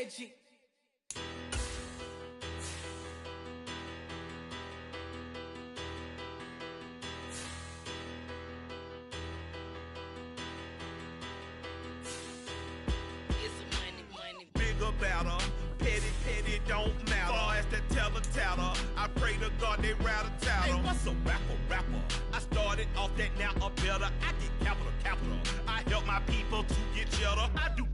energy. Better, petty, don't matter. Far as that teller, I pray to God they rattle tattle. Hey, what's a rapper? I started off that, now I'm better. I get capital. I help my people to get cheddar. I do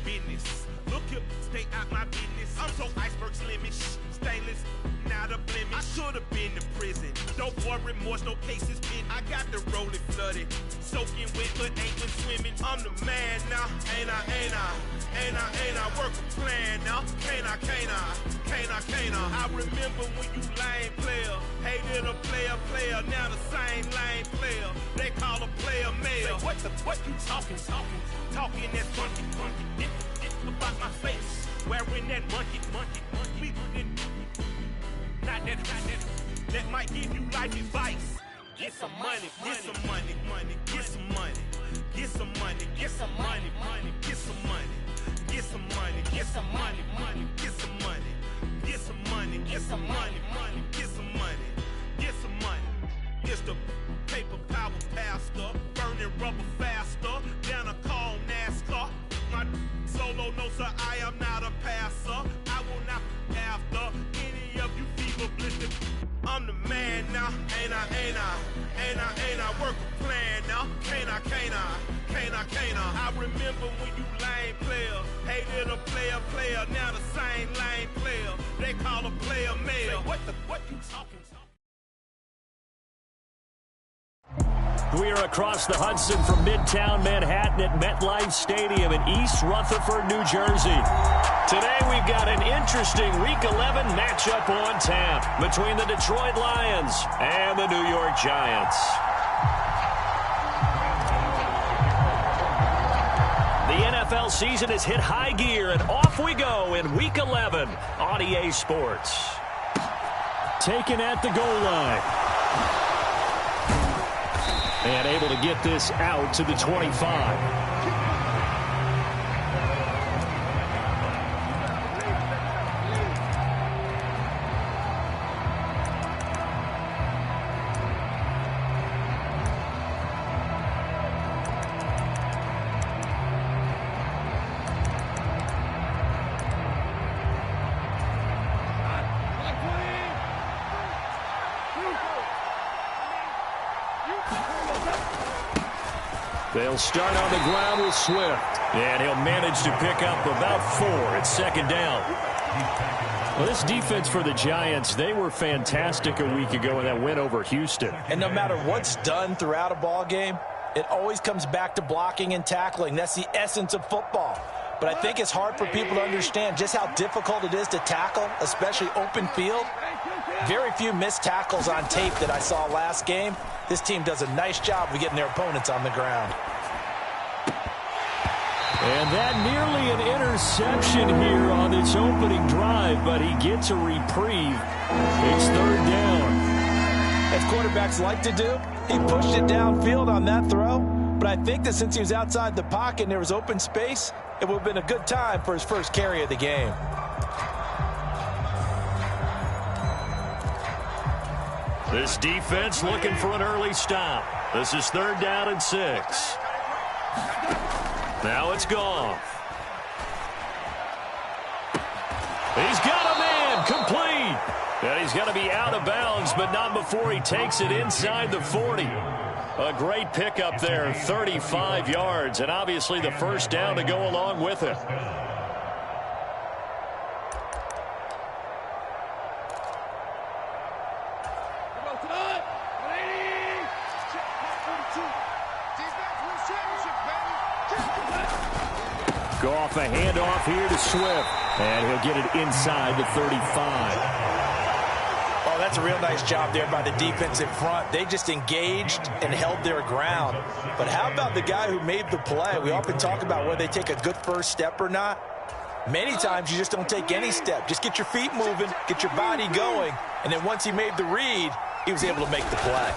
business. Look here, stay out my business. I'm so iceberg slimish, stainless, not a blemish. I should have been to prison. No more remorse, no cases pinned. I got the rolling flooded, soaking wet, but ain't been swimming. I'm the man now, ain't I? Work a plan now, can't I? I remember when you lame player, hated a player, now the same lame player. They call a player mayor. What you talking? Talking that funky, about my face, wearing that monkey. Not that. That might give you life advice. Get some money. It's the paper power pastor, burning rubber faster, down a call NASCAR. My solo no sir, I am not a passer. I will not after any of you fever blistered. I'm the man now, ain't I? Work a plan now, can't I? I remember when you lame player, hated a player, now the same lame player. They call a player mayor. What you talking? We are across the Hudson from Midtown Manhattan at MetLife Stadium in East Rutherford, New Jersey. Today we've got an interesting Week 11 matchup on tap between the Detroit Lions and the New York Giants. The NFL season has hit high gear, and off we go in Week 11 on EA Sports. Taken at the goal line. And able to get this out to the 25. They'll start on the ground with Swift. And he'll manage to pick up about 4 at second down. Well, this defense for the Giants, they were fantastic a week ago in that win over Houston. And no matter what's done throughout a ball game, it always comes back to blocking and tackling. That's the essence of football. But I think it's hard for people to understand just how difficult it is to tackle, especially open field. Very few missed tackles on tape that I saw last game. This team does a nice job of getting their opponents on the ground. And that nearly an interception here on its opening drive, but he gets a reprieve. It's third down. As quarterbacks like to do, he pushed it downfield on that throw. But I think that since he was outside the pocket and there was open space, it would have been a good time for his first carry of the game. This defense looking for an early stop. This is third down and 6. Now it's Goff. He's got a man complete. And he's going to be out of bounds, but not before he takes it inside the 40. A great pickup there, 35 yards, and obviously the first down to go along with it. Goff, a handoff here to Swift, and he'll get it inside the 35. Oh, that's a real nice job there by the defensive front. They just engaged and held their ground. But how about the guy who made the play? We often talk about whether they take a good first step or not. Many times you just don't take any step. Just get your feet moving, get your body going, and then once he made the read, he was able to make the play.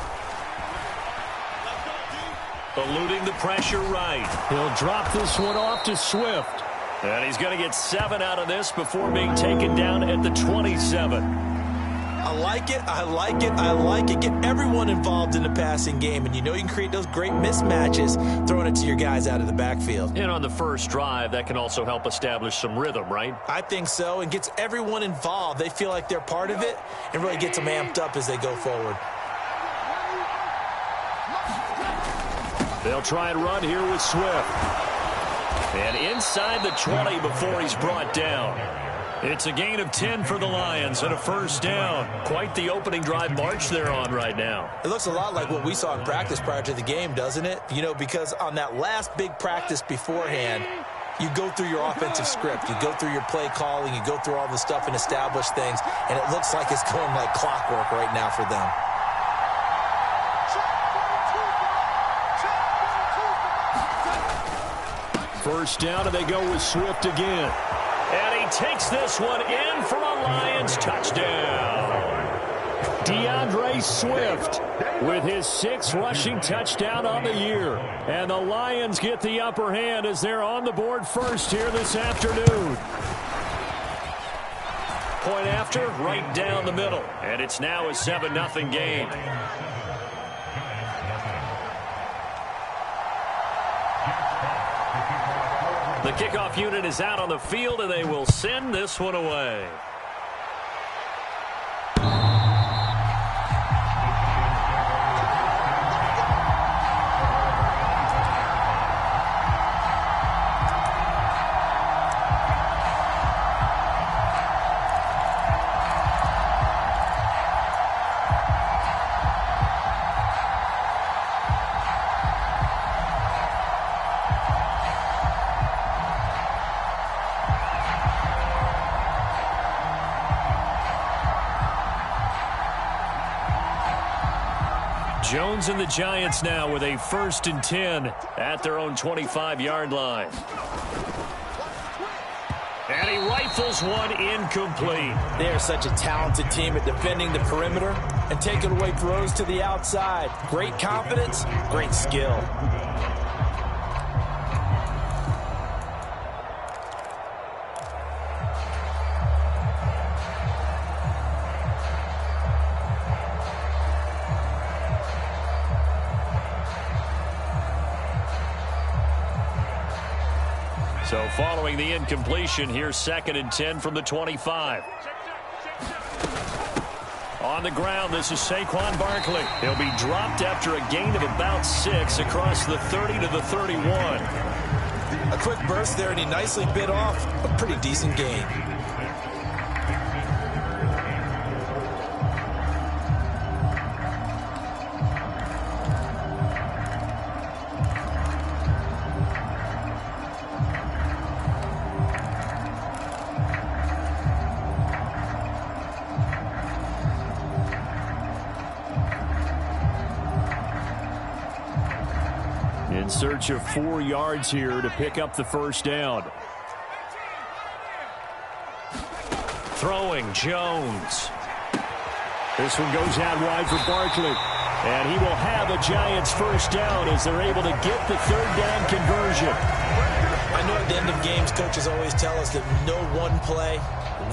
Eluding the pressure right. He'll drop this one off to Swift. And he's going to get 7 out of this before being taken down at the 27. I like it. I like it. I like it. Get everyone involved in the passing game, and you know you can create those great mismatches throwing it to your guys out of the backfield. And on the first drive, that can also help establish some rhythm, right? I think so, and gets everyone involved. They feel like they're part of it and really gets them amped up as they go forward. They'll try and run here with Swift. And inside the 20 before he's brought down. It's a gain of 10 for the Lions and a first down. Quite the opening drive march they're on right now. It looks a lot like what we saw in practice prior to the game, doesn't it? You know, because on that last big practice beforehand, you go through your offensive script. You go through your play calling. You go through all the stuff and establish things. And it looks like it's going like clockwork right now for them. First down, and they go with Swift again. And he takes this one in for a Lions touchdown. DeAndre Swift with his 6th rushing touchdown on the year. And the Lions get the upper hand as they're on the board first here this afternoon. Point after, right down the middle. And it's now a 7-0 game. The kickoff unit is out on the field, and they will send this one away. Jones and the Giants now with a 1st and 10 at their own 25-yard line. And he rifles one incomplete. They are such a talented team at defending the perimeter and taking away throws to the outside. Great confidence, great skill. So following the incompletion, here's 2nd and 10 from the 25. On the ground, this is Saquon Barkley. He'll be dropped after a gain of about 6 across the 30 to the 31. A quick burst there, and he nicely bit off a pretty decent gain. In search of 4 yards here to pick up the first down. Throwing, Jones. This one goes out wide for Barkley. And he will have a Giants first down as they're able to get the 3rd down conversion. I know at the end of games, coaches always tell us that no one play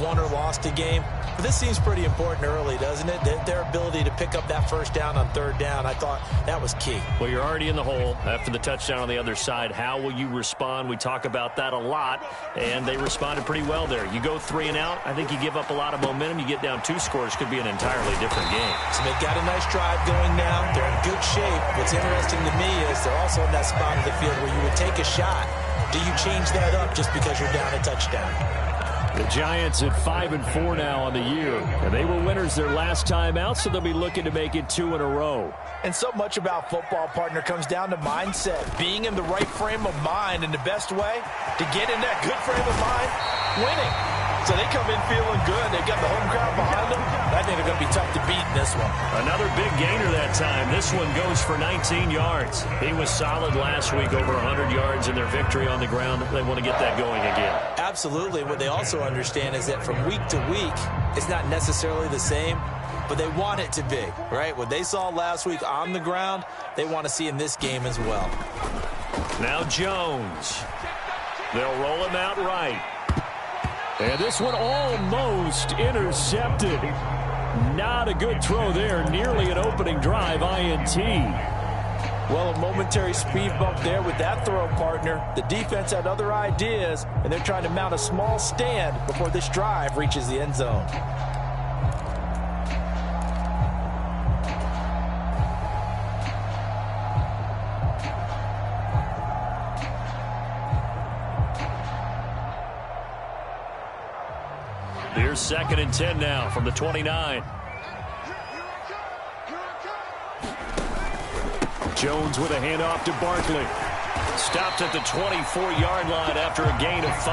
won or lost a game. But this seems pretty important early, doesn't it? Their ability to pick up that first down on 3rd down, I thought that was key. Well, you're already in the hole after the touchdown on the other side. How will you respond? We talk about that a lot, and they responded pretty well there. You go 3 and out, I think you give up a lot of momentum. You get down 2 scores, could be an entirely different game. So they've got a nice drive going now. They're in good shape. What's interesting to me is they're also in that spot of the field where you would take a shot. Do you change that up just because you're down a touchdown? The Giants at 5-4 now on the year. And they were winners their last time out, so they'll be looking to make it 2 in a row. And so much about football, partner, comes down to mindset. Being in the right frame of mind, and the best way to get in that good frame of mind, winning. So they come in feeling good. They've got the home crowd behind them. I think they're going to be tough to beat in this one. Another big gainer that time. This one goes for 19 yards. He was solid last week, over 100 yards in their victory on the ground. They want to get that going again. Absolutely. What they also understand is that from week to week, it's not necessarily the same, but they want it to be, right? What they saw last week on the ground, they want to see in this game as well. Now Jones. They'll roll him out right. And this one almost intercepted. Not a good throw there. Nearly an opening drive INT. Well, a momentary speed bump there with that throw, partner. The defense had other ideas, and they're trying to mount a small stand before this drive reaches the end zone. Here's 2nd and 10 now from the 29. Jones with a handoff to Barkley. Stopped at the 24-yard line after a gain of 5.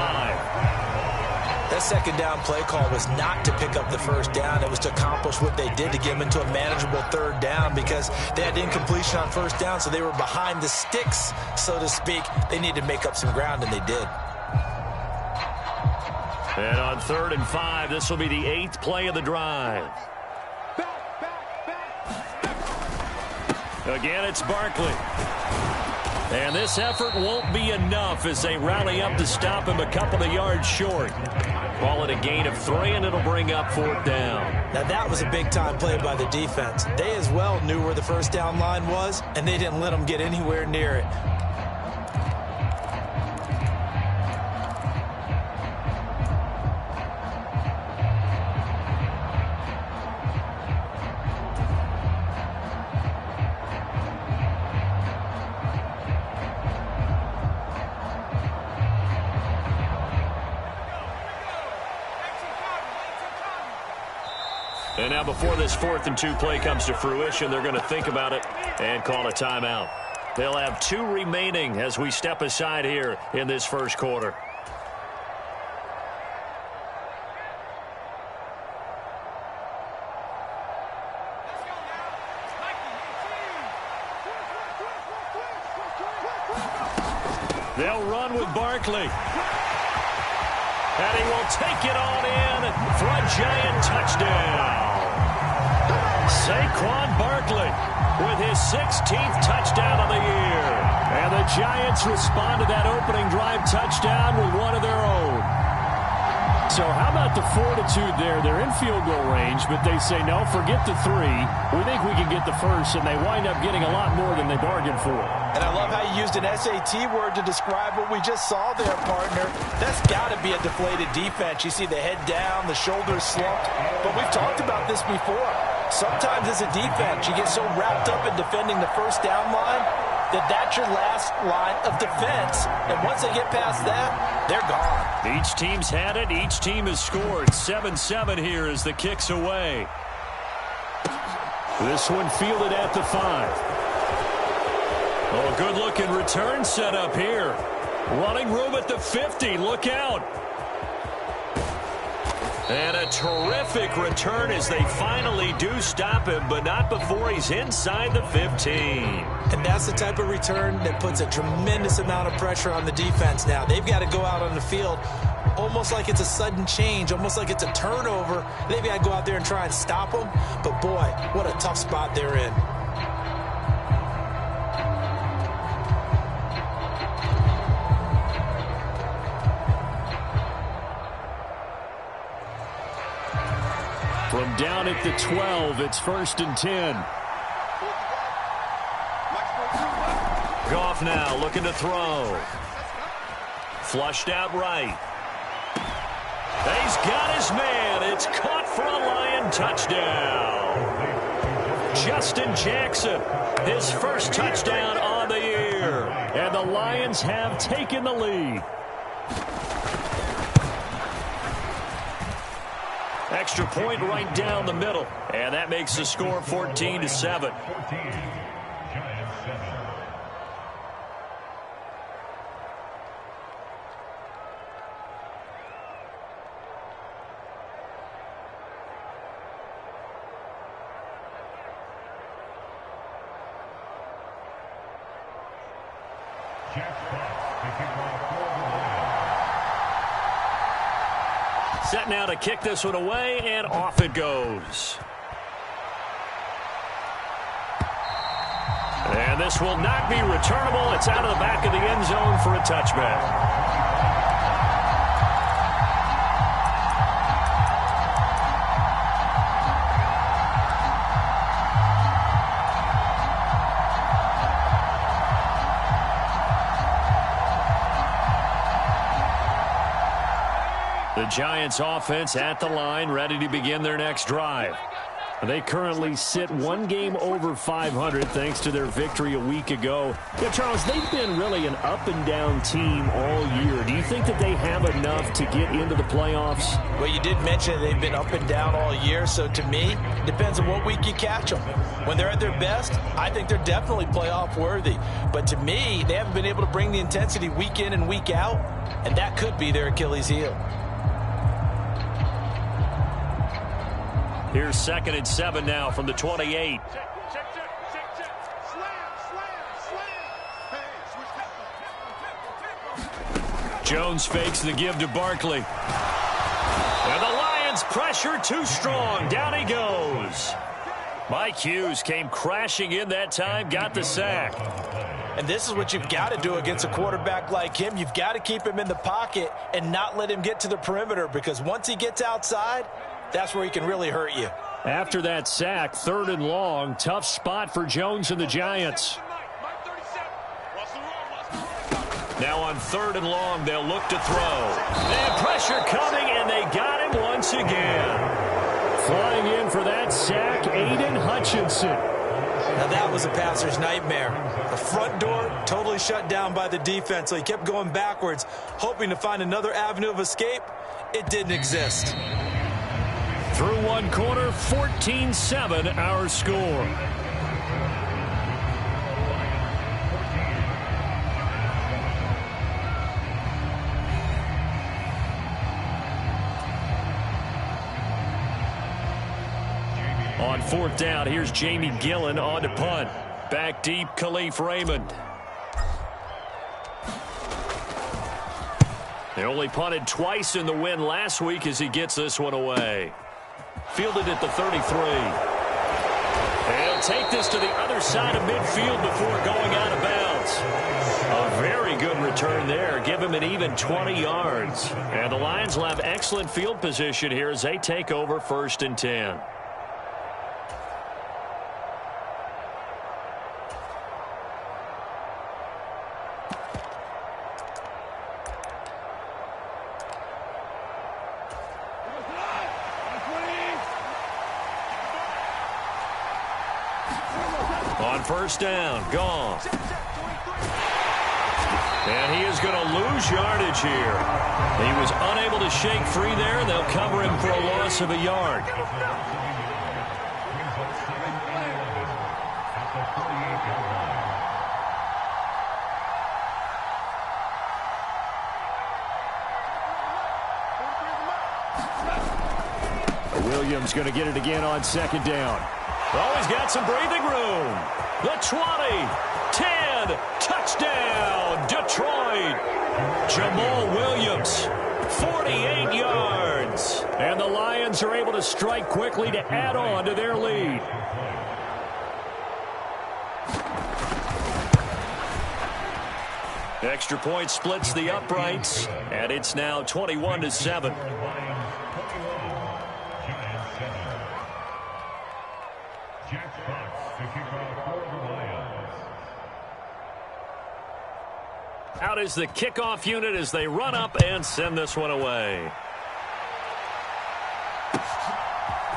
That second down play call was not to pick up the first down. It was to accomplish what they did to get them into a manageable 3rd down because they had incompletion on 1st down, so they were behind the sticks, so to speak. They needed to make up some ground, and they did. And on 3rd and 5, this will be the 8th play of the drive. Again, it's Barkley. And this effort won't be enough as they rally up to stop him a couple of yards short. Call it a gain of 3, and it'll bring up 4th down. Now, that was a big-time play by the defense. They as well knew where the first down line was, and they didn't let them get anywhere near it. And now before this 4th and 2 play comes to fruition, they're going to think about it and call a timeout. They'll have 2 remaining as we step aside here in this first quarter. They'll run with Barkley. And he will take it on in for a giant touchdown. Saquon Barkley with his 16th touchdown of the year. And the Giants respond to that opening drive touchdown with one of their own. So how about the fortitude there? They're in field goal range, but they say, no, forget the 3. We think we can get the first, and they wind up getting a lot more than they bargained for. And I love how you used an SAT word to describe what we just saw there, partner. That's got to be a deflated defense. You see the head down, the shoulders slumped. But we've talked about this before. Sometimes as a defense, you get so wrapped up in defending the first down line that that's your last line of defense. And once they get past that, they're gone. Each team's had it. Each team has scored. 7-7 here as the kick's away. This one fielded at the 5. Oh, good-looking return set up here. Running room at the 50. Look out. And a terrific return as they finally do stop him, but not before he's inside the 15. And that's the type of return that puts a tremendous amount of pressure on the defense now. They've got to go out on the field almost like it's a sudden change, almost like it's a turnover. They've got to go out there and try and stop them. But, boy, what a tough spot they're in. From down at the 12, it's 1st and 10. Goff now looking to throw. Flushed out right. He's got his man. It's caught for a Lion touchdown. Justin Jackson, his first touchdown on the year. And the Lions have taken the lead. Extra point right down the middle. And that makes the score 14-7. Set now to kick this one away, and off it goes. And this will not be returnable. It's out of the back of the end zone for a touchback. The Giants offense at the line, ready to begin their next drive. They currently sit one game over 500 thanks to their victory a week ago. Yeah, Charles, they've been really an up-and-down team all year. Do you think that they have enough to get into the playoffs? Well, you did mention they've been up and down all year, so to me, it depends on what week you catch them. When they're at their best, I think they're definitely playoff worthy. But to me, they haven't been able to bring the intensity week in and week out, and that could be their Achilles heel. Here's 2nd and 7 now from the 28. Jones fakes the give to Barkley. And the Lions pressure too strong. Down he goes. Mike Hughes came crashing in that time, got the sack. And this is what you've got to do against a quarterback like him. You've got to keep him in the pocket and not let him get to the perimeter, because once he gets outside, that's where he can really hurt you. After that sack, 3rd and long, tough spot for Jones and the Giants. Now on 3rd and long, they'll look to throw. And pressure coming, and they got him once again. Flying in for that sack, Aiden Hutchinson. Now that was a passer's nightmare. The front door totally shut down by the defense, so he kept going backwards, hoping to find another avenue of escape. It didn't exist. Through one quarter, 14-7 our score. On 4th down, here's Jamie Gillen on to punt. Back deep, Khalif Raymond. They only punted twice in the win last week as he gets this one away. Fielded at the 33. And he'll take this to the other side of midfield before going out of bounds. A very good return there. Give him an even 20 yards. And the Lions will have excellent field position here as they take over 1st and 10. On 1st down, gone. And he is going to lose yardage here. He was unable to shake free there, and they'll cover him for a loss of a yard. Williams going to get it again on 2nd down. Oh, he's got some breathing room. The 20, 10, touchdown, Detroit. Jamal Williams, 48 yards. And the Lions are able to strike quickly to add on to their lead. Extra point splits the uprights, and it's now 21-7. Out is the kickoff unit as they run up and send this one away.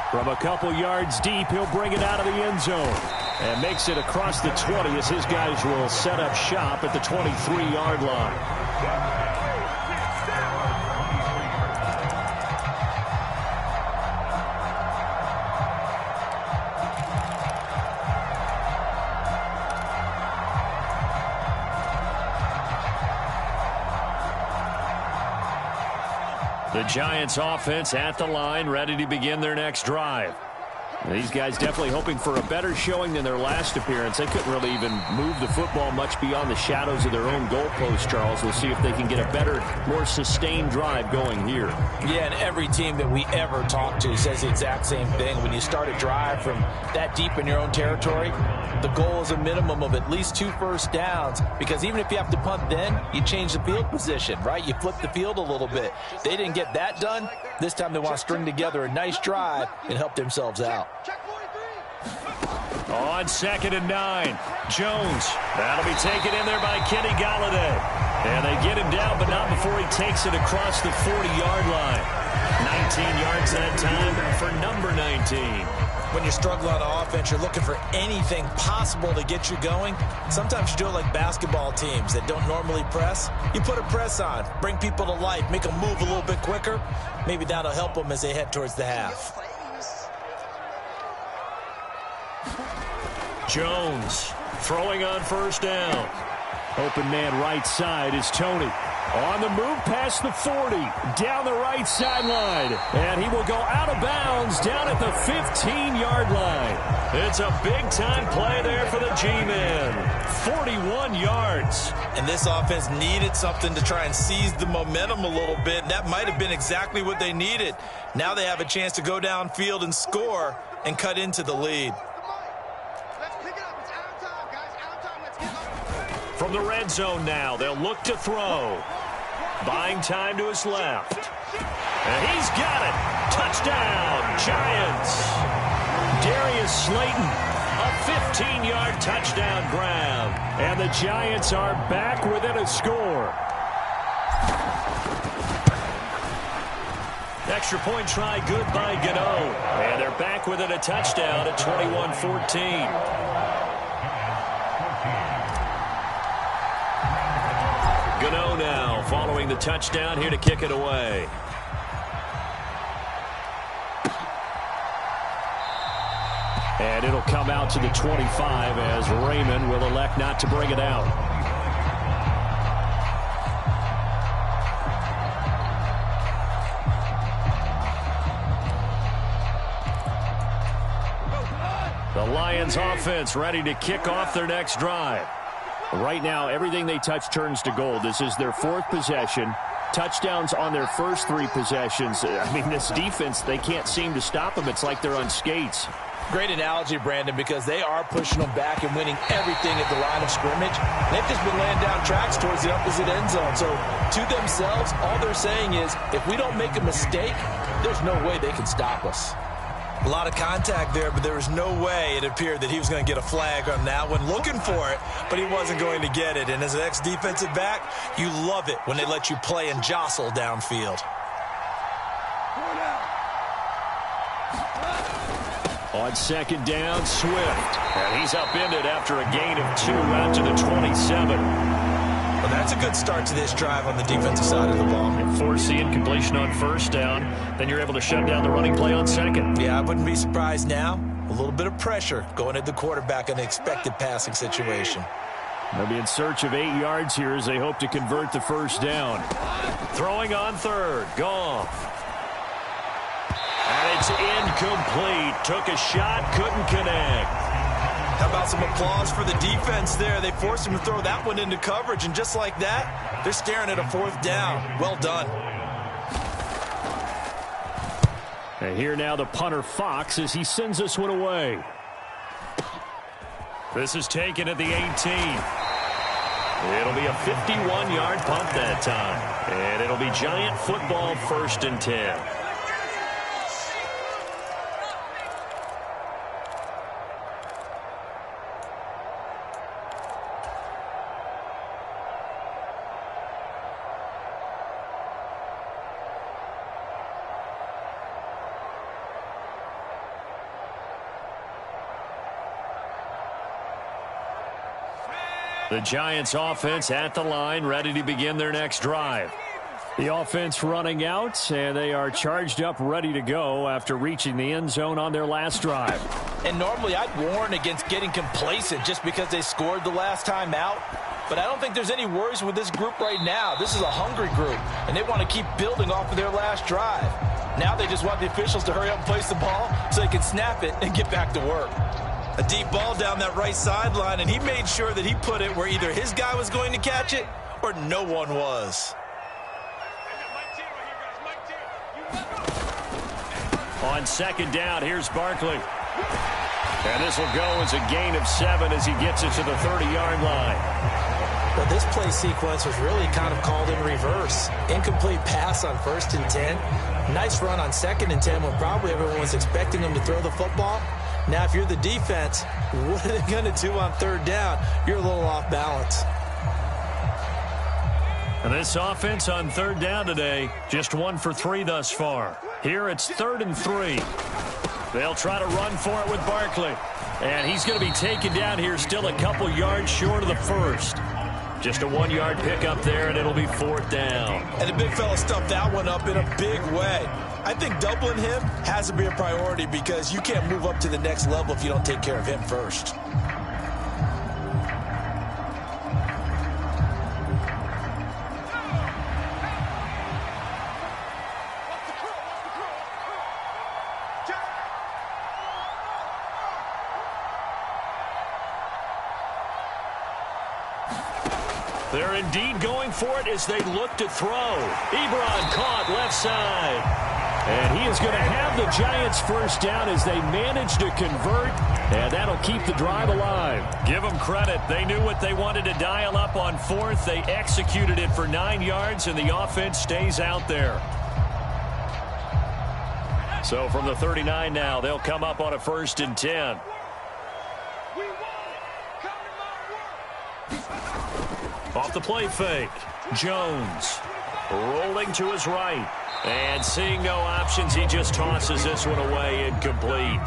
From a couple yards deep, he'll bring it out of the end zone and makes it across the 20 as his guys will set up shop at the 23-yard line. The Giants offense at the line, ready to begin their next drive. These guys definitely hoping for a better showing than their last appearance. They couldn't really even move the football much beyond the shadows of their own goalpost, Charles. We'll see if they can get a better, more sustained drive going here. Yeah, and every team that we ever talk to says the exact same thing. When you start a drive from that deep in your own territory, the goal is a minimum of at least 2 first downs, because even if you have to punt then, you change the field position, right? You flip the field a little bit. They didn't get that done. This time they want to string together a nice drive and help themselves out. On 2nd and 9, Jones. That'll be taken in there by Kenny Golladay. And they get him down, but not before he takes it across the 40-yard line. 19 yards that time for number 19. When you're struggling on offense, you're looking for anything possible to get you going. Sometimes you do it like basketball teams that don't normally press. You put a press on, bring people to life, make them move a little bit quicker. Maybe that'll help them as they head towards the half. Jones throwing on first down. Open man right side is Tony. On the move past the 40, down the right sideline. And he will go out of bounds down at the 15-yard line. It's a big-time play there for the G-men. 41 yards. And this offense needed something to try and seize the momentum a little bit. That might have been exactly what they needed. Now they have a chance to go downfield and score and cut into the lead. From the red zone now, they'll look to throw. Buying time to his left. And he's got it. Touchdown, Giants. Darius Slayton, a 15-yard touchdown grab. And the Giants are back within a score. Extra point try good by Gano. And they're back within a touchdown at 21-14. Gano now following the touchdown here to kick it away. And it'll come out to the 25 as Raymond will elect not to bring it out. The Lions offense ready to kick off their next drive. Right now, everything they touch turns to gold. This is their fourth possession. Touchdowns on their first three possessions. I mean, this defense, they can't seem to stop them. It's like they're on skates. Great analogy, Brandon, because they are pushing them back and winning everything at the line of scrimmage. They've just been laying down tracks towards the opposite end zone. So, to themselves, all they're saying is, if we don't make a mistake, there's no way they can stop us. A lot of contact there, but there was no way it appeared that he was going to get a flag on that one. Looking for it, but he wasn't going to get it. And as an ex-defensive back, you love it when they let you play and jostle downfield. On second down, Swift. And he's upended after a gain of 2 out to the 27. Well, that's a good start to this drive on the defensive side of the ball. And force the incompletion on first down. Then you're able to shut down the running play on second. Yeah, I wouldn't be surprised now. A little bit of pressure going at the quarterback in an expected passing situation. They'll be in search of 8 yards here as they hope to convert the first down. Throwing on third. Goff. And it's incomplete. Took a shot, couldn't connect. How about some applause for the defense there? They forced him to throw that one into coverage, and just like that, they're staring at a fourth down. Well done. And here now the punter Fox as he sends this one away. This is taken at the 18. It'll be a 51-yard punt that time. And it'll be Giant football, 1st and 10. The Giants offense at the line, ready to begin their next drive. The offense running out, and they are charged up, ready to go after reaching the end zone on their last drive. And normally I'd warn against getting complacent just because they scored the last time out. But I don't think there's any worries with this group right now. This is a hungry group, and they want to keep building off of their last drive. Now they just want the officials to hurry up and place the ball so they can snap it and get back to work. A deep ball down that right sideline, and he made sure that he put it where either his guy was going to catch it or no one was. On second down, here's Barkley. And this will go as a gain of 7 as he gets it to the 30-yard line. But this play sequence was really kind of called in reverse. Incomplete pass on 1st and 10. Nice run on 2nd and 10 when probably everyone was expecting him to throw the football. Now, if you're the defense, what are they going to do on 3rd down? You're a little off balance. And this offense on third down today, just 1 for 3 thus far. Here it's 3rd and 3. They'll try to run for it with Barkley. And he's going to be taken down here, still a couple yards short of the first. Just a 1-yard pickup there, and it'll be 4th down. And the big fella stuffed that one up in a big way. I think doubling him has to be a priority because you can't move up to the next level if you don't take care of him first. They're indeed going for it as they look to throw. Ebron caught left side. And he is going to have the Giants first down as they manage to convert. And that'll keep the drive alive. Give them credit. They knew what they wanted to dial up on 4th. They executed it for 9 yards, and the offense stays out there. So from the 39 now, they'll come up on a 1st and 10. Off the play fake, Jones rolling to his right. And seeing no options, he just tosses this one away incomplete.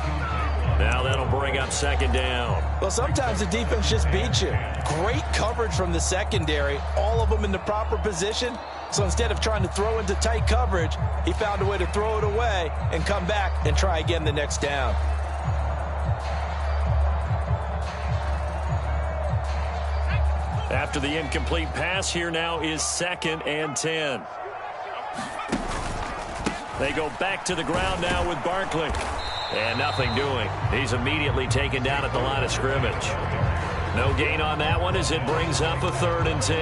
Now that'll bring up 2nd down. Well, sometimes the defense just beats you. Great coverage from the secondary, all of them in the proper position. So instead of trying to throw into tight coverage, he found a way to throw it away and come back and try again the next down. After the incomplete pass, here now is 2nd and 10. They go back to the ground now with Barkley. And nothing doing. He's immediately taken down at the line of scrimmage. No gain on that one as it brings up a 3rd and 10.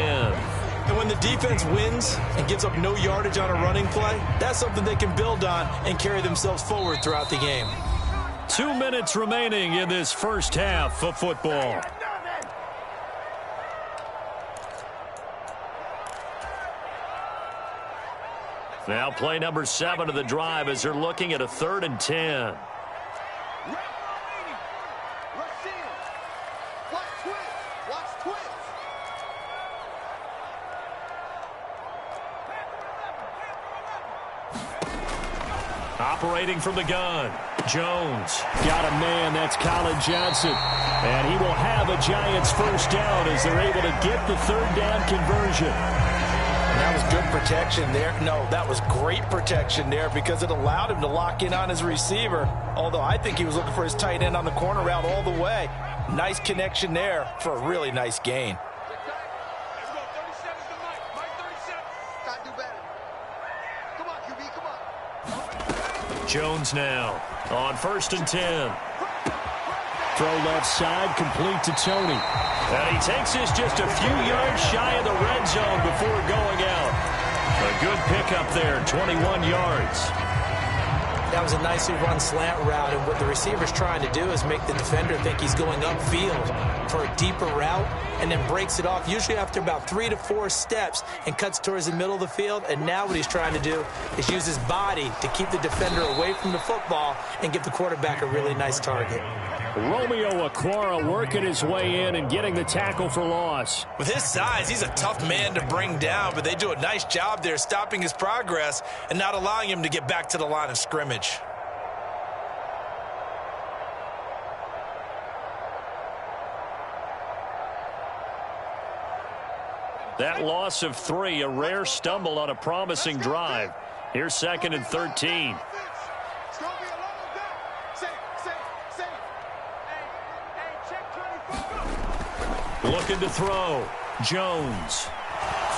And when the defense wins and gives up no yardage on a running play, that's something they can build on and carry themselves forward throughout the game. 2 minutes remaining in this first half of football. Now play number 7 of the drive as they're looking at a 3rd and 10. Operating from the gun, Jones got a man. That's Colin Johnson. And he will have a Giants first down as they're able to get the 3rd down conversion. That was good protection there. No, that was great protection there because it allowed him to lock in on his receiver. Although I think he was looking for his tight end on the corner route all the way. Nice connection there for a really nice gain. Jones now on 1st and 10. Throw left side, complete to Tony. And he takes this just a few yards shy of the red zone before going out. A good pickup there, 21 yards. That was a nicely run slant route, and what the receiver's trying to do is make the defender think he's going upfield for a deeper route and then breaks it off, usually after about 3 to 4 steps, and cuts towards the middle of the field. And now what he's trying to do is use his body to keep the defender away from the football and give the quarterback a really nice target. Romeo Okwara working his way in and getting the tackle for loss. With his size, he's a tough man to bring down, but they do a nice job there stopping his progress and not allowing him to get back to the line of scrimmage. That loss of 3, a rare stumble on a promising drive. Here's 2nd and 13. Looking to throw. Jones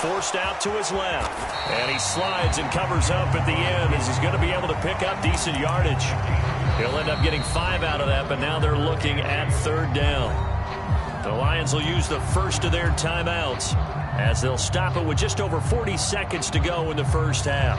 forced out to his left. And he slides and covers up at the end as he's going to be able to pick up decent yardage. He'll end up getting 5 out of that, but now they're looking at 3rd down. The Lions will use the first of their timeouts as they'll stop it with just over 40 seconds to go in the first half.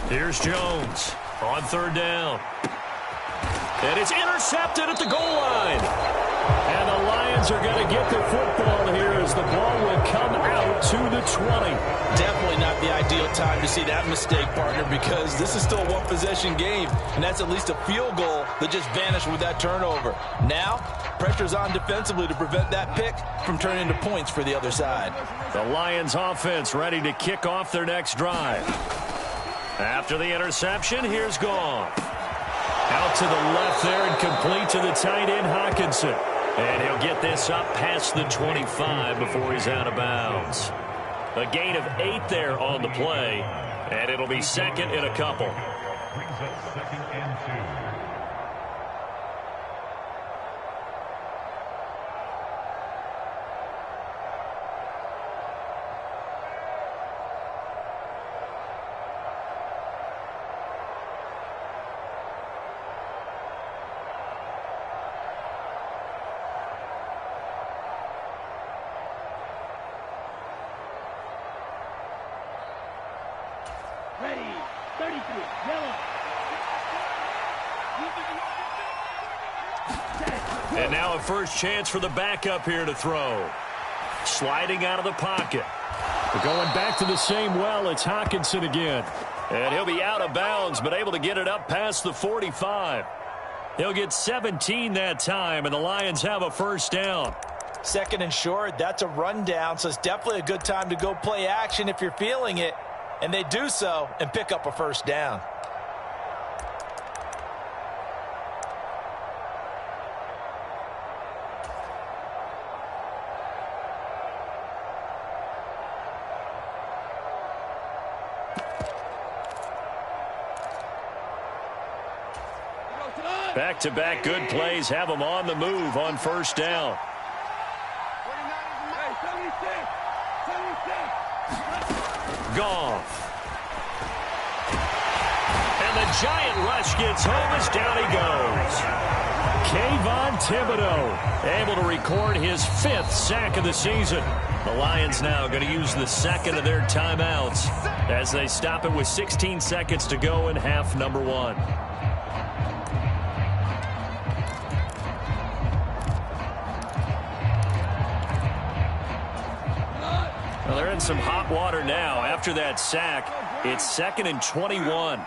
Here's Jones on 3rd down. And it's intercepted at the goal line. And the Lions are going to get the football here as the ball will come out to the 20. Definitely not the ideal time to see that mistake, partner, because this is still a one-possession game, and that's at least a field goal that just vanished with that turnover. Now, pressure's on defensively to prevent that pick from turning into points for the other side. The Lions offense ready to kick off their next drive. After the interception, here's Goff. Out to the left there and complete to the tight end, Hockenson. And he'll get this up past the 25 before he's out of bounds. A gain of 8 there on the play, and it'll be second and a couple. Brings up second and 2. Ready, 33, yellow. And now a first chance for the backup here to throw. Sliding out of the pocket. But going back to the same well, it's Hockenson again. And he'll be out of bounds, but able to get it up past the 45. He'll get 17 that time, and the Lions have a first down. Second and short, that's a rundown, so it's definitely a good time to go play action if you're feeling it. And they do so and pick up a first down. Back-to-back good plays have them on the move on first down. Goff. And the giant rush gets home as down he goes. Kayvon Thibodeau able to record his 5th sack of the season. The Lions now going to use the second of their timeouts as they stop it with 16 seconds to go in half number 1. Well, they're in some hot water now. After that sack, it's 2nd and 21.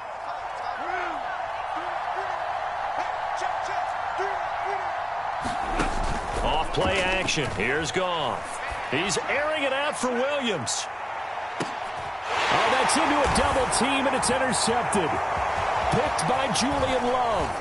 Off play action. Here's Goff. He's airing it out for Williams. Oh, that's into a double team, and it's intercepted. Picked by Julian Love.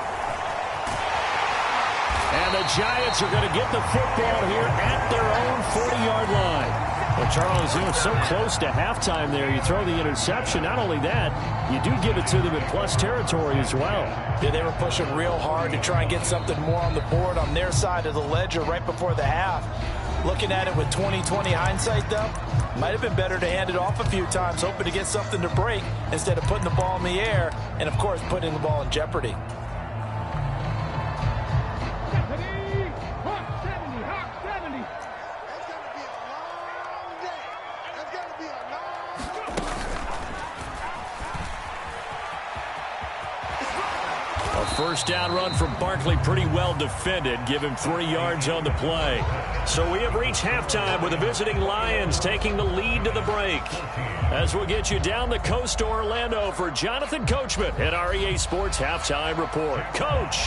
And the Giants are going to get the football here at their own 40-yard line. Well, Charles, you were so close to halftime there. You throw the interception. Not only that, you do give it to them in plus territory as well. Yeah, they were pushing real hard to try and get something more on the board on their side of the ledger right before the half. Looking at it with 20/20 hindsight, though, might have been better to hand it off a few times, hoping to get something to break instead of putting the ball in the air and, of course, putting the ball in jeopardy. First down run from Barkley, pretty well defended. Give him 3 yards on the play. So we have reached halftime with the visiting Lions taking the lead to the break. As we'll get you down the coast to Orlando for Jonathan Coachman at our EA Sports Halftime Report. Coach!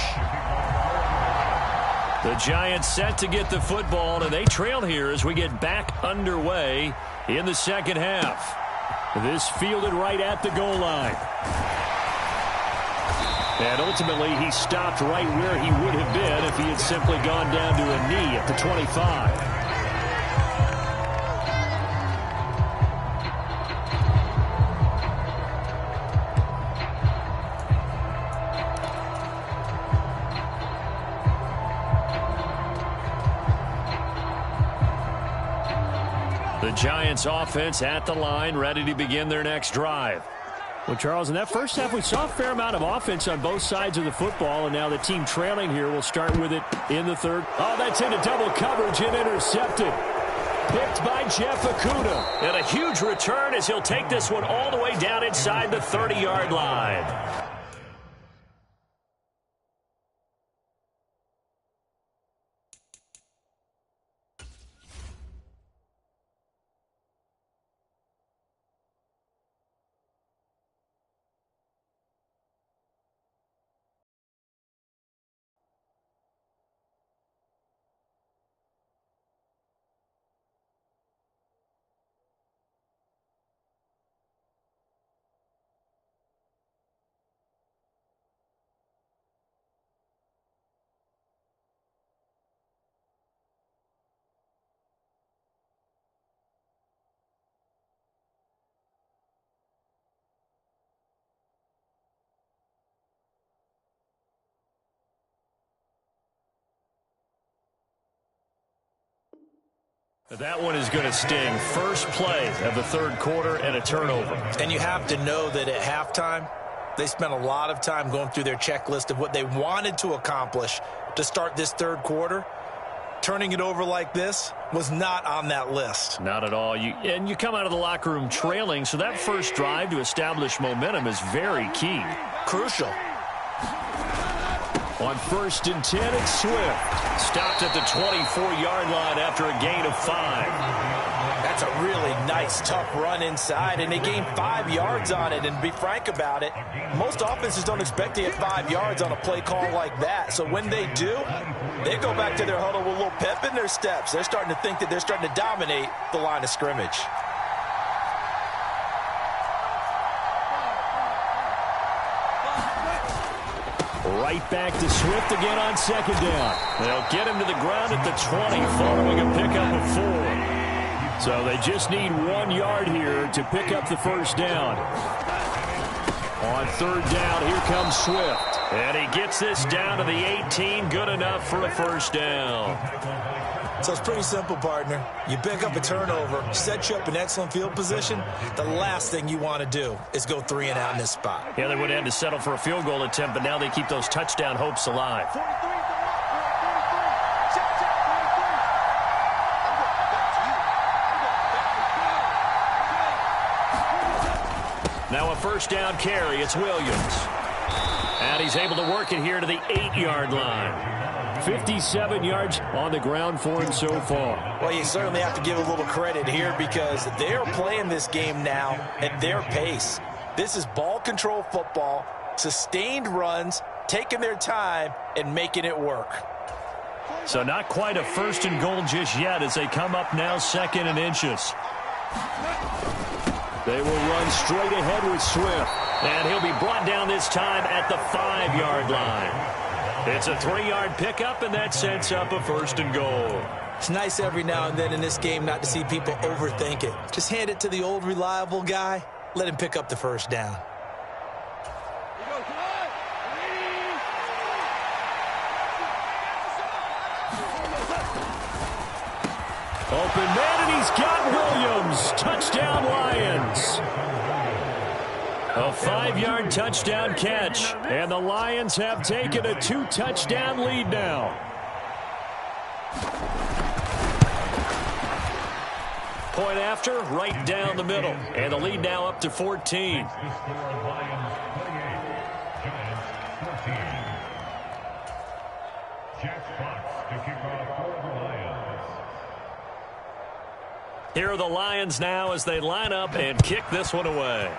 The Giants set to get the football, and they trail here as we get back underway in the second half. This fielded right at the goal line. And ultimately, he stopped right where he would have been if he had simply gone down to a knee at the 25. The Giants offense at the line, ready to begin their next drive. Well, Charles, in that first half, we saw a fair amount of offense on both sides of the football, and now the team trailing here will start with it in the third. Oh, that's into double coverage and intercepted. Picked by Jeff Okudah. And a huge return as he'll take this one all the way down inside the 30-yard line. That one is going to sting. First play of the third quarter and a turnover. And you have to know that at halftime, they spent a lot of time going through their checklist of what they wanted to accomplish to start this third quarter. Turning it over like this was not on that list. Not at all. And you come out of the locker room trailing, so that first drive to establish momentum is very key. Crucial. On 1st and 10, it's Swift. Stopped at the 24-yard line after a gain of 5. That's a really nice, tough run inside, and they gained 5 yards on it. And to be frank about it, most offenses don't expect to get 5 yards on a play call like that. So when they do, they go back to their huddle with a little pep in their steps. They're starting to think that they're starting to dominate the line of scrimmage. Right back to Swift again on 2nd down. They'll get him to the ground at the 20 following a pickup of 4. So they just need 1 yard here to pick up the first down. On 3rd down, here comes Swift. And he gets this down to the 18. Good enough for a first down. So it's pretty simple, partner. You pick up a turnover, set you up in excellent field position. The last thing you want to do is go 3 and out in this spot. Yeah, they would have had to settle for a field goal attempt, but now they keep those touchdown hopes alive. Now a first down carry. It's Williams. And he's able to work it here to the 8-yard line. 57 yards on the ground for him so far. Well, you certainly have to give a little credit here because they're playing this game now at their pace. This is ball control football, sustained runs, taking their time and making it work. So not quite a 1st and goal just yet as they come up now 2nd and inches. They will run straight ahead with Swift. And he'll be brought down this time at the 5-yard line. It's a 3-yard pickup, and that sets up a 1st and goal. It's nice every now and then in this game not to see people overthink it. Just hand it to the old reliable guy. Let him pick up the first down. Open man, and he's got Williams. Touchdown, Lions. A 5-yard touchdown catch, and the Lions have taken a 2-touchdown lead now. Point after, right down the middle, and the lead now up to 14. Here are the Lions now as they line up and kick this one away.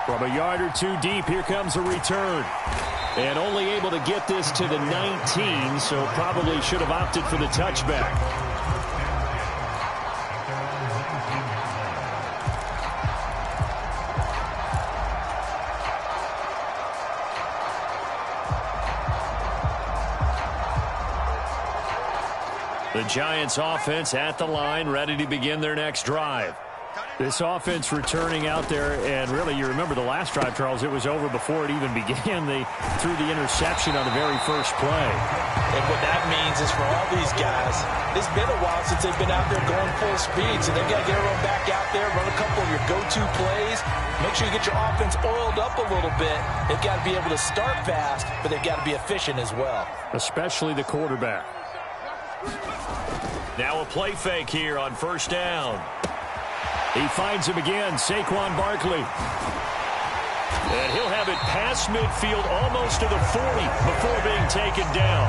From a yard or 2 deep, here comes a return. And only able to get this to the 19, so probably should have opted for the touchback. The Giants offense at the line, ready to begin their next drive. This offense returning out there, and really, you remember the last drive, Charles, it was over before it even began. They threw the interception on the very first play. And what that means is for all these guys, it's been a while since they've been out there going full speed, so they've got to get everyone back out there, run a couple of your go-to plays, make sure you get your offense oiled up a little bit. They've got to be able to start fast, but they've got to be efficient as well. Especially the quarterback. Now a play fake here on 1st down. He finds him again, Saquon Barkley. And he'll have it past midfield almost to the 40 before being taken down.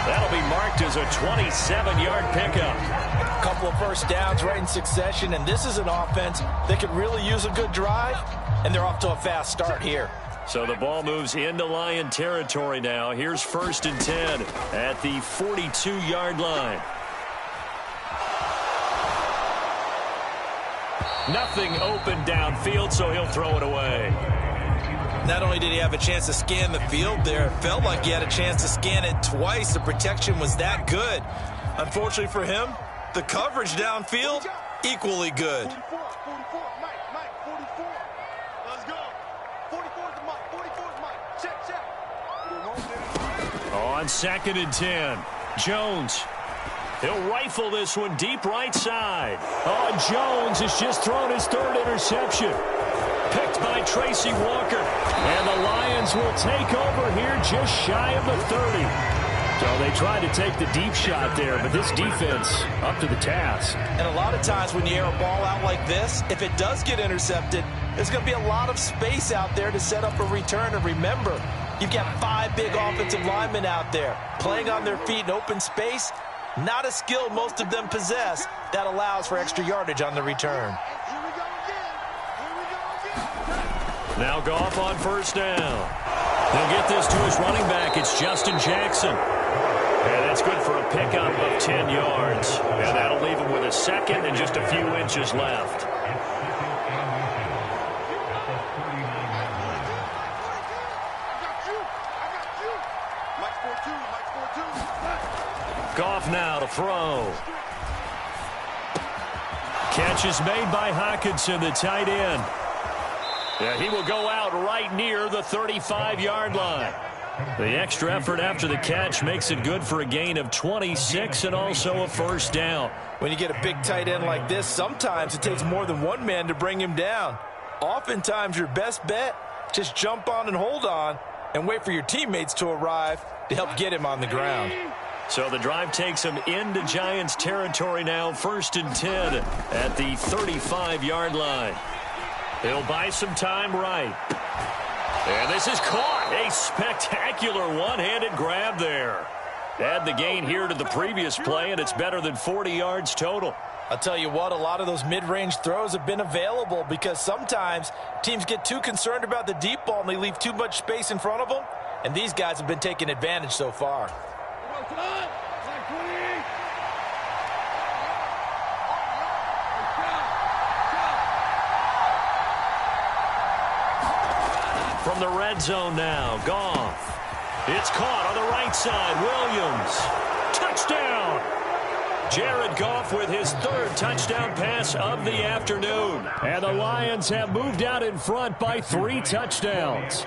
That'll be marked as a 27-yard pickup. A couple of first downs right in succession, and this is an offense that could really use a good drive, and they're off to a fast start here. So the ball moves into Lion territory now. Here's 1st and 10 at the 42-yard line. Nothing open downfield, so he'll throw it away. Not only did he have a chance to scan the field there, it felt like he had a chance to scan it twice. The protection was that good. Unfortunately for him, the coverage downfield, equally good. 44, Mike, 44. Let's go. 44 is Mike, 44 is Mike. Check. On 2nd and 10. Jones. He'll rifle this one deep right side. Oh, Jones has just thrown his third interception. Picked by Tracy Walker. And the Lions will take over here just shy of the 30. So they tried to take the deep shot there, but this defense up to the task. And a lot of times when you air a ball out like this, if it does get intercepted, there's going to be a lot of space out there to set up a return. And remember, you've got 5 big offensive linemen out there playing on their feet in open space. Not a skill most of them possess. That allows for extra yardage on the return. Now Goff on first down. He'll get this to his running back. It's Justin Jackson. And that's good for a pickup of 10 yards. And that'll leave him with a second and just a few inches left. Goff now to throw. Catch is made by Hockenson, the tight end. Yeah, he will go out right near the 35-yard line. The extra effort after the catch makes it good for a gain of 26 and also a first down. When you get a big tight end like this, sometimes it takes more than one man to bring him down. Oftentimes your best bet, just jump on and hold on and wait for your teammates to arrive to help get him on the ground. So the drive takes him into Giants territory now, 1st and 10 at the 35-yard line. He'll buy some time right. And this is caught. A spectacular one-handed grab there. Add the gain here to the previous play, and it's better than 40 yards total. I'll tell you what, a lot of those mid-range throws have been available because sometimes teams get too concerned about the deep ball and they leave too much space in front of them, and these guys have been taking advantage so far. From the red zone now, Goff. It's caught on the right side. Williams. Touchdown! Jared Goff with his 3rd touchdown pass of the afternoon. And the Lions have moved out in front by 3 touchdowns.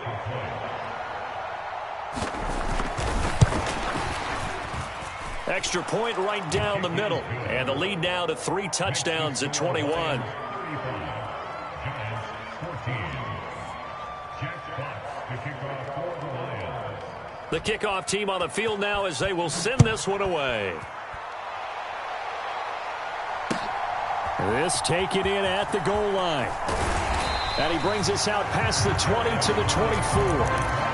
Extra point right down the middle. And the lead now to 3 touchdowns at 21. The kickoff team on the field now as they will send this one away. This taken in at the goal line. And he brings us out past the 20 to the 24.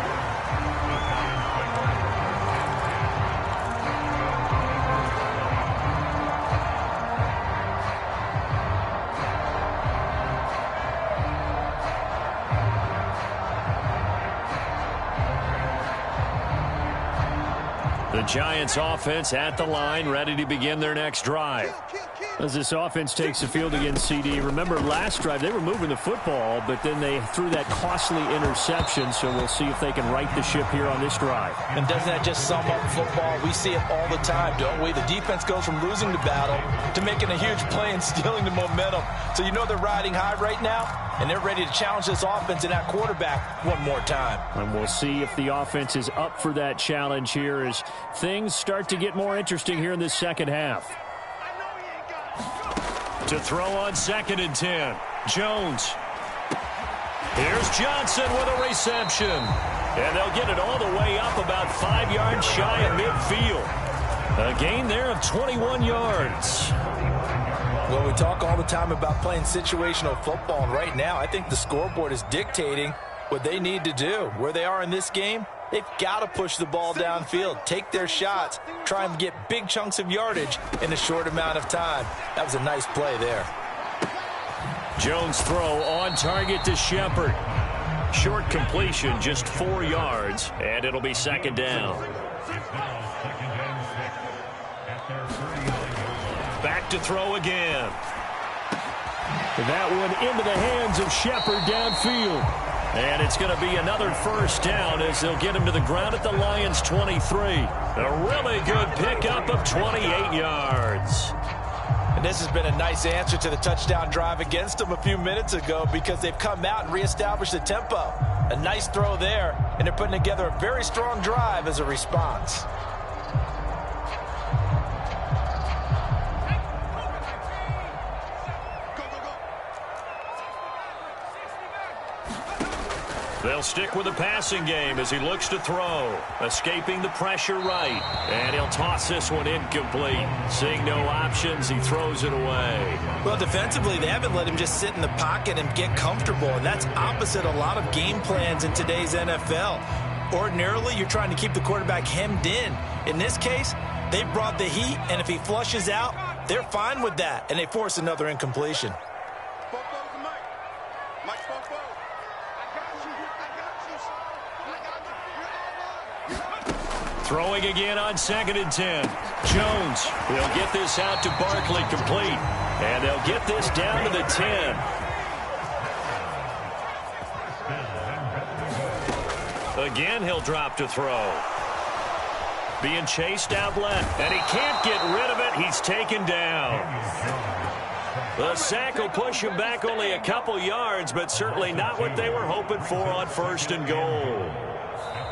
The Giants offense at the line, ready to begin their next drive. As this offense takes the field against CD, remember last drive they were moving the football, but then they threw that costly interception, so we'll see if they can right the ship here on this drive. And doesn't that just sum up football? We see it all the time, don't we? The defense goes from losing the battle to making a huge play and stealing the momentum. So you know they're riding high right now, and they're ready to challenge this offense and that quarterback one more time. And we'll see if the offense is up for that challenge here as things start to get more interesting here in this second half. To throw on 2nd and 10. Jones. Here's Johnson with a reception. And they'll get it all the way up about 5 yards shy of midfield. A gain there of 21 yards. Well, we talk all the time about playing situational football, and right now I think the scoreboard is dictating what they need to do. Where they are in this game, they've got to push the ball downfield, take their shots, try and get big chunks of yardage in a short amount of time. That was a nice play there. Jones throw on target to Shepard. Short completion, just 4 yards, and it'll be 2nd down. Back to throw again. That one into the hands of Shepard downfield. And it's going to be another first down as they'll get him to the ground at the Lions' 23. A really good pickup of 28 yards. And this has been a nice answer to the touchdown drive against them a few minutes ago because they've come out and reestablished the tempo. A nice throw there, and they're putting together a very strong drive as a response. They'll stick with the passing game as he looks to throw. Escaping the pressure right. And he'll toss this one incomplete. Seeing no options, he throws it away. Well, defensively, they haven't let him just sit in the pocket and get comfortable, and that's opposite a lot of game plans in today's NFL. Ordinarily, you're trying to keep the quarterback hemmed in. In this case, they brought the heat, and if he flushes out, they're fine with that, and they force another incompletion. Throwing again on 2nd and 10. Jones, he'll get this out to Barkley complete. And they'll get this down to the 10. Again, he'll drop to throw. Being chased out left, and he can't get rid of it. He's taken down. The sack will push him back only a couple yards, but certainly not what they were hoping for on 1st and goal.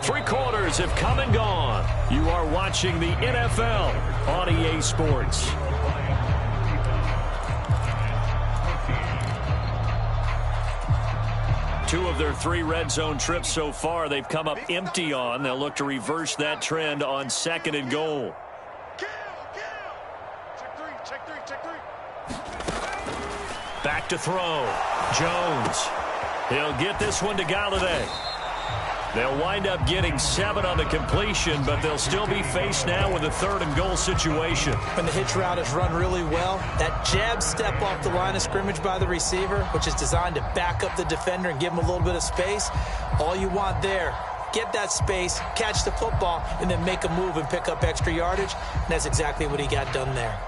3 quarters have come and gone. You are watching the NFL on EA Sports. Two of their 3 red zone trips so far, they've come up empty on. They'll look to reverse that trend on 2nd and goal. Back to throw. Jones. He'll get this one to Galladay. They'll wind up getting 7 on the completion, but they'll still be faced now with a 3rd and goal situation. When the hitch route is run really well, that jab step off the line of scrimmage by the receiver, which is designed to back up the defender and give him a little bit of space, all you want there, get that space, catch the football, and then make a move and pick up extra yardage. And that's exactly what he got done there.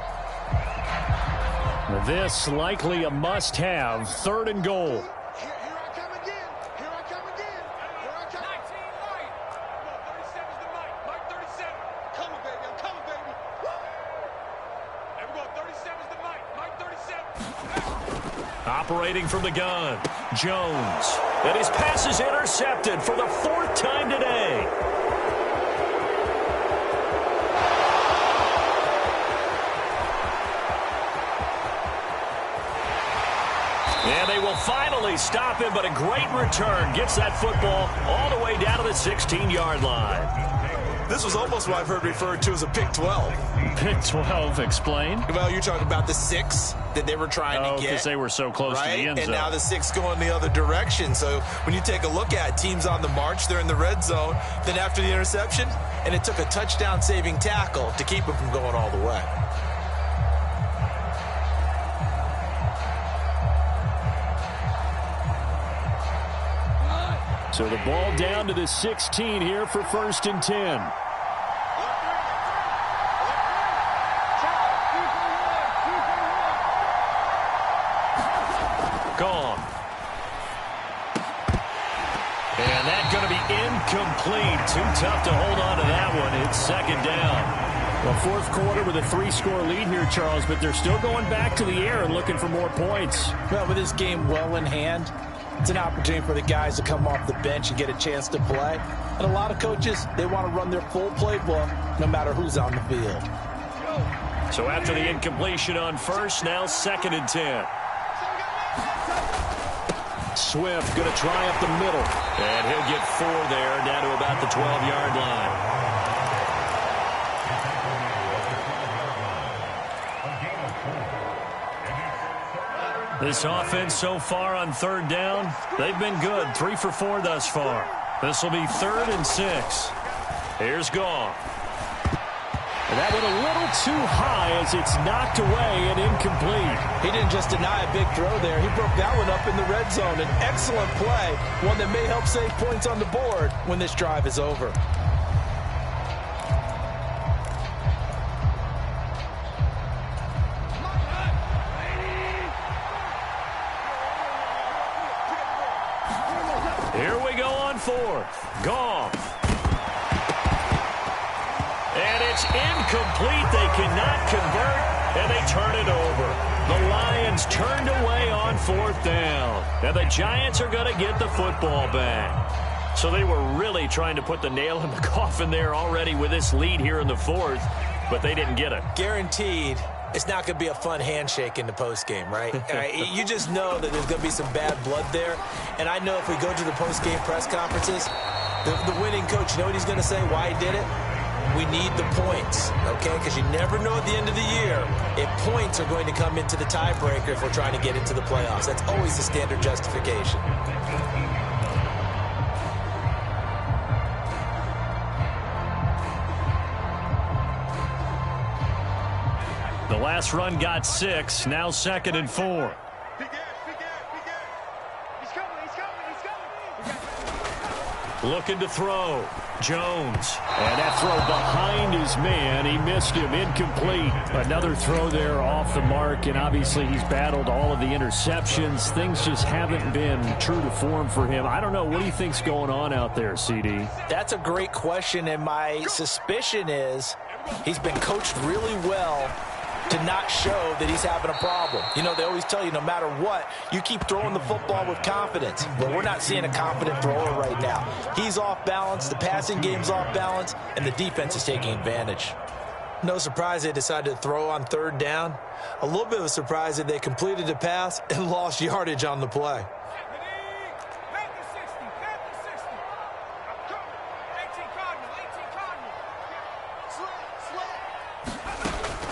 This likely a must-have, 3rd and goal. Operating from the gun, Jones. And his pass is intercepted for the 4th time today. And they will finally stop him, but a great return. Gets that football all the way down to the 16-yard line. This was almost what I've heard referred to as a pick 12. Pick 12, explain. Well, you're talking about the 6 that they were trying to get. Because they were so close to the end zone. And now the 6 going the other direction. So when you take a look at teams on the march, they're in the red zone. Then after the interception, and it took a touchdown-saving tackle to keep them from going all the way. So the ball down to the 16 here for 1st and 10. Gone. And that's going to be incomplete. Too tough to hold on to that one. It's 2nd down. Well, 4th quarter with a 3-score lead here, Charles, but they're still going back to the air and looking for more points. Well, with this game well in hand, it's an opportunity for the guys to come off the bench and get a chance to play. And a lot of coaches, they want to run their full playbook no matter who's on the field. So after the incompletion on 1st, now 2nd and 10. Swift going to try up the middle. And he'll get 4 there, down to about the 12-yard line. This offense so far on 3rd down, they've been good. 3 for 4 thus far. This will be 3rd and 6. Here's Goff. And that went a little too high as it's knocked away and incomplete. He didn't just deny a big throw there. He broke that one up in the red zone. An excellent play, one that may help save points on the board when this drive is over. Here we go on 4th. Goff. And it's incomplete. They cannot convert, and they turn it over. The Lions turned away on 4th down. And the Giants are going to get the football back. So they were really trying to put the nail in the coffin there already with this lead here in the 4th, but they didn't get it. Guaranteed it's not going to be a fun handshake in the postgame, right? You just know that there's going to be some bad blood there. And I know if we go to the postgame press conferences, the winning coach, you know what he's going to say, why he did it? We need the points, okay? Because you never know at the end of the year if points are going to come into the tiebreaker if we're trying to get into the playoffs. That's always the standard justification. The last run got 6, now 2nd and 4. Looking to throw. Jones. And that throw behind his man. He missed him. Incomplete. Another throw there off the mark, and obviously he's battled all of the interceptions. Things just haven't been true to form for him. I don't know. What do you think's going on out there, CD? That's a great question, and my suspicion is he's been coached really well to not show that he's having a problem. You know, they always tell you no matter what, you keep throwing the football with confidence. But we're not seeing a confident thrower right now. He's off balance, the passing game's off balance, and the defense is taking advantage. No surprise they decided to throw on 3rd down. A little bit of a surprise that they completed the pass and lost yardage on the play.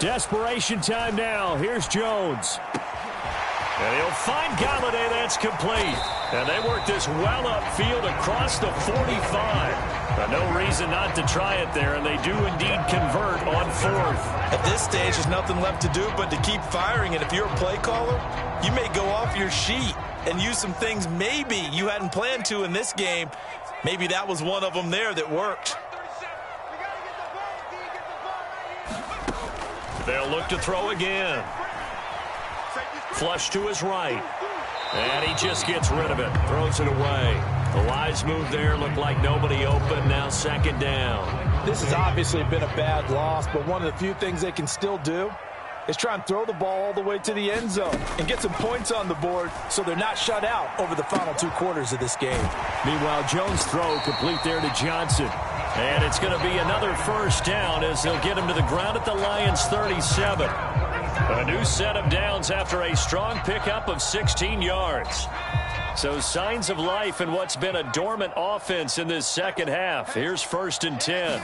Desperation time now. Here's Jones. And he'll find Galladay. That's complete. And they work this well upfield across the 45. But no reason not to try it there, and they do indeed convert on 4th. At this stage, there's nothing left to do but to keep firing. And if you're a play caller, you may go off your sheet and use some things maybe you hadn't planned to in this game. Maybe that was one of them there that worked. They'll look to throw again. Flush to his right. And he just gets rid of it. Throws it away. The wise move there. Looked like nobody open. Now 2nd down. This has obviously been a bad loss, but one of the few things they can still do is try and throw the ball all the way to the end zone and get some points on the board so they're not shut out over the final 2 quarters of this game. Meanwhile, Jones' throw complete there to Johnson. And it's going to be another 1st down as they'll get him to the ground at the Lions' 37. A new set of downs after a strong pickup of 16 yards. So signs of life in what's been a dormant offense in this second half. Here's 1st and 10.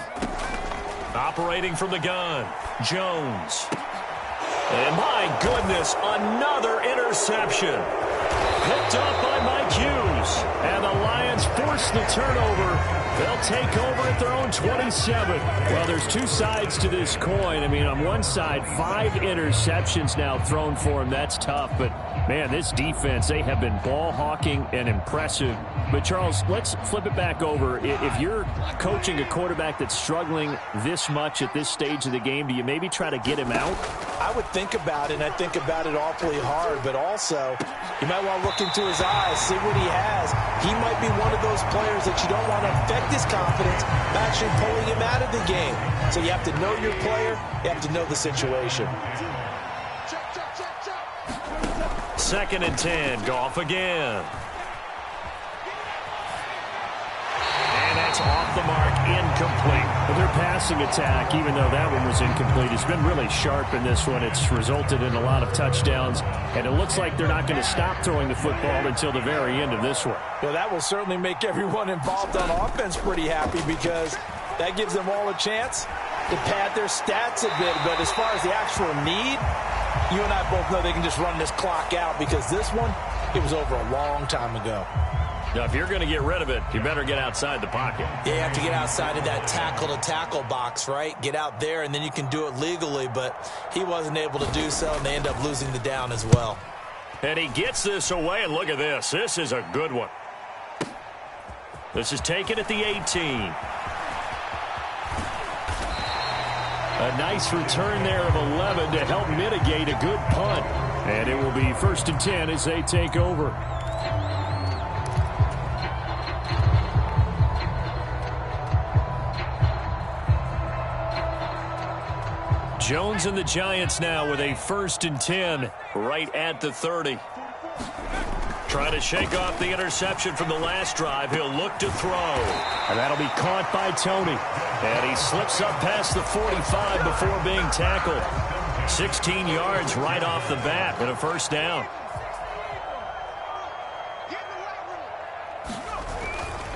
Operating from the gun, Jones. And my goodness, another interception. Picked off by Mike Hughes. And the Lions force the turnover. They'll take over at their own 27. Well, there's 2 sides to this coin. I mean, on one side, 5 interceptions now thrown for him. That's tough. But, man, this defense, they have been ball hawking and impressive. But, Charles, let's flip it back over. If you're coaching a quarterback that's struggling this much at this stage of the game, do you maybe try to get him out? I would think about it, and I think about it awfully hard. But also, you might want to look into his eyes, see what he has. He might be one of those players that you don't want to affect his confidence by actually pulling him out of the game. So you have to know your player. You have to know the situation. 2nd and 10. Goff again. And that's off the mark. Incomplete. But their passing attack, even though that one was incomplete, has been really sharp in this one. It's resulted in a lot of touchdowns. And it looks like they're not going to stop throwing the football until the very end of this one. Well, that will certainly make everyone involved on offense pretty happy because that gives them all a chance to pad their stats a bit. But as far as the actual need, you and I both know they can just run this clock out because this one, it was over a long time ago. Now, if you're going to get rid of it, you better get outside the pocket. Yeah, you have to get outside of that tackle-to-tackle box, right? Get out there, and then you can do it legally. But he wasn't able to do so, and they end up losing the down as well. And he gets this away, and look at this. This is a good one. This is taken at the 18. A nice return there of 11 to help mitigate a good punt. And it will be 1st and 10 as they take over. Jones and the Giants now with a 1st and 10 right at the 30. Trying to shake off the interception from the last drive. He'll look to throw. And that'll be caught by Tony. And he slips up past the 45 before being tackled. 16 yards right off the bat and a first down.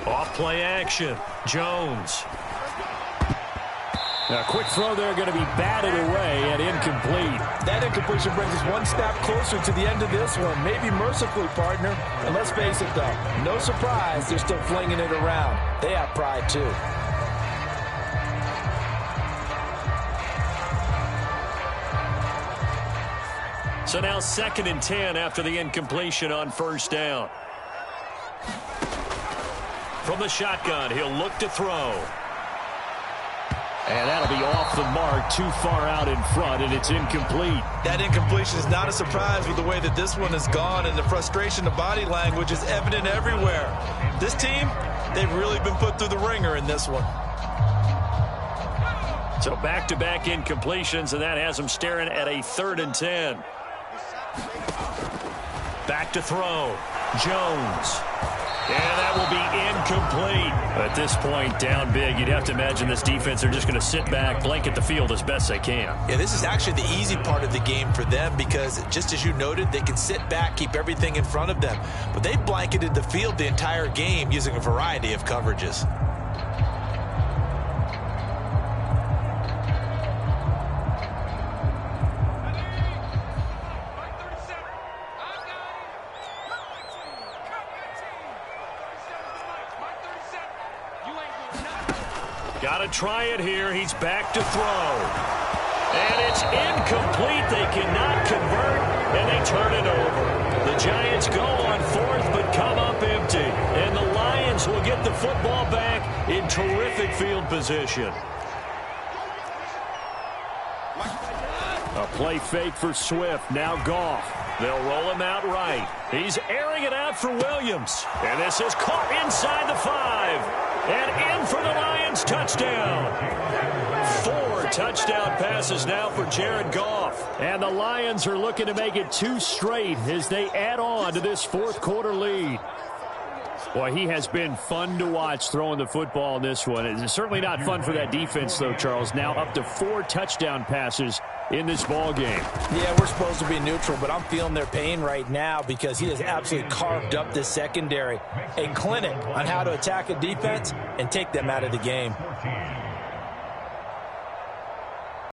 Off play action. Jones. A quick throw there, going to be batted away and incomplete. That incompletion brings us one step closer to the end of this one. Maybe mercifully, partner. And let's face it, though, no surprise, they're still flinging it around. They have pride, too. So now 2nd and 10 after the incompletion on first down. From the shotgun, he'll look to throw. And that'll be off the mark, too far out in front, and it's incomplete. That incompletion is not a surprise with the way that this one has gone, and the frustration, the body language is evident everywhere. This team, they've really been put through the ringer in this one. So back-to-back incompletions, and that has them staring at a 3rd and 10. Back to throw. Jones. And that will be incomplete. At this point, down big, you'd have to imagine this defense, they're just going to sit back, blanket the field as best they can. Yeah, this is actually the easy part of the game for them because, just as you noted, they can sit back, keep everything in front of them. But they blanketed the field the entire game using a variety of coverages. Got to try it here. He's back to throw. And it's incomplete. They cannot convert, and they turn it over. The Giants go on 4th, but come up empty. And the Lions will get the football back in terrific field position. A play fake for Swift. Now Goff. They'll roll him out right. He's airing it out for Williams. And this is caught inside the 5. And in for the Lions touchdown. 4 touchdown passes now for Jared Goff. And the Lions are looking to make it 2 straight as they add on to this 4th quarter lead. Boy, he has been fun to watch throwing the football in this one. It's certainly not fun for that defense, though, Charles. Now up to 4 touchdown passes in this ball game. Yeah, we're supposed to be neutral, but I'm feeling their pain right now because he has absolutely carved up this secondary. A clinic on how to attack a defense and take them out of the game.